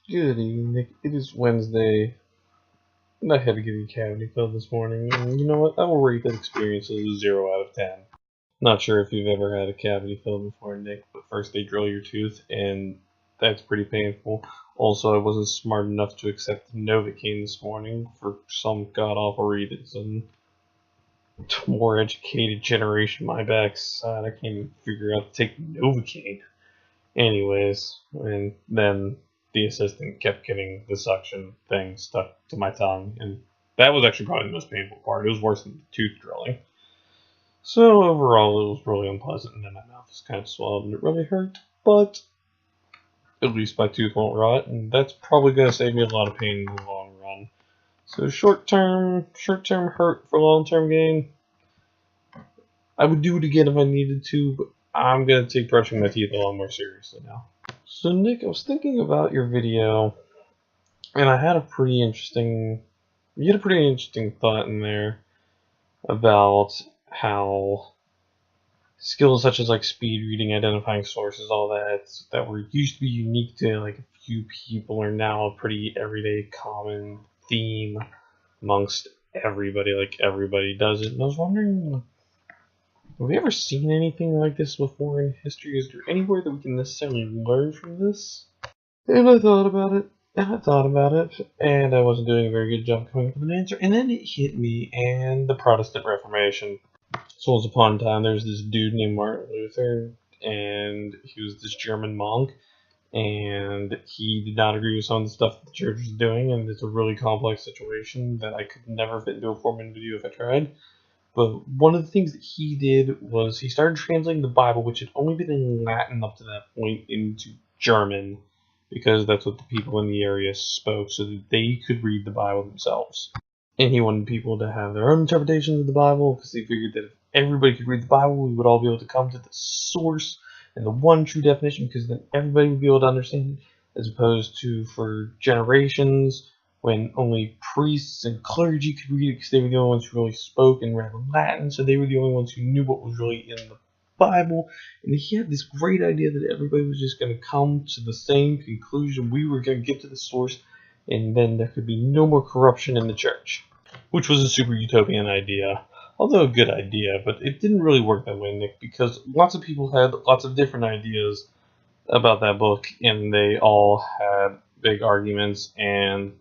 Good evening, Nick. It is Wednesday, and I had to get a cavity filled this morning. And you know what? I will rate that experience as a 0 out of 10. Not sure if you've ever had a cavity filled before, Nick, but first they drill your tooth, and that's pretty painful. Also, I wasn't smart enough to accept the Novocaine this morning for some god awful reason. More educated generation, my backside. I can't even figure out to take Novocaine. Anyways, and then the assistant kept getting the suction thing stuck to my tongue, and that was actually probably the most painful part. It was worse than the tooth drilling. So overall, it was really unpleasant, and then my mouth was kind of swelled, and it really hurt. But at least my tooth won't rot, and that's probably going to save me a lot of pain in the long run. So short-term hurt for long-term gain. I would do it again if I needed to, but I'm going to take brushing my teeth a lot more seriously now. So Nick, I was thinking about your video, and I had a pretty interesting, you had a pretty interesting thought in there about how skills such as like speed reading, identifying sources, all that were used to be unique to like a few people are now a pretty everyday common theme amongst everybody. Like everybody does it. And I was wondering, have we ever seen anything like this before in history? Is there anywhere that we can necessarily learn from this? And I thought about it, and I wasn't doing a very good job coming up with an answer. And then it hit me, and the Protestant Reformation. So once upon a time, there's this dude named Martin Luther, and he was this German monk, and he did not agree with some of the stuff that the church was doing, and it's a really complex situation that I could never fit into a 4-minute video if I tried. But one of the things that he did was he started translating the Bible, which had only been in Latin up to that point, into German, because that's what the people in the area spoke, so that they could read the Bible themselves. And he wanted people to have their own interpretations of the Bible, because he figured that if everybody could read the Bible, we would all be able to come to the source and the one true definition, because then everybody would be able to understand it, as opposed to for generations when only priests and clergy could read it because they were the only ones who really spoke and read Latin, so they were the only ones who knew what was really in the Bible. And he had this great idea that everybody was just going to come to the same conclusion. We were going to get to the source, and then there could be no more corruption in the church, which was a super utopian idea. Although a good idea, but it didn't really work that way, Nick, because lots of people had lots of different ideas about that book, and they all had big arguments, and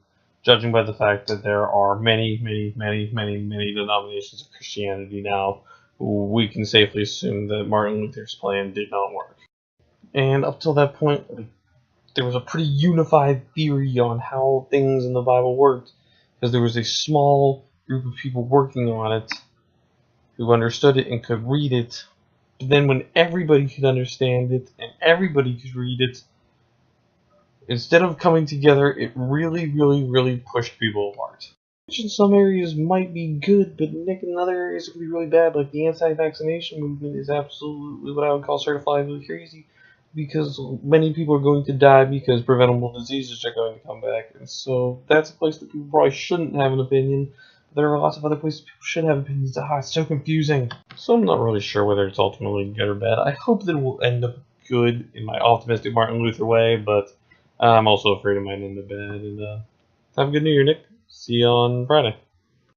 judging by the fact that there are many denominations of Christianity now, we can safely assume that Martin Luther's plan did not work. And up till that point, there was a pretty unified theory on how things in the Bible worked, because there was a small group of people working on it who understood it and could read it. But then when everybody could understand it and everybody could read it, instead of coming together, it really pushed people apart. Which in some areas might be good, but Nick, in other areas it can be really bad. Like the anti-vaccination movement is absolutely what I would call certifiably crazy, because many people are going to die because preventable diseases are going to come back. And so that's a place that people probably shouldn't have an opinion. There are lots of other places people should have opinions. It's so confusing. So I'm not really sure whether it's ultimately good or bad. I hope that it will end up good in my optimistic Martin Luther way, but I'm also afraid it might end up bad. And have a good New Year, Nick. See you on Friday.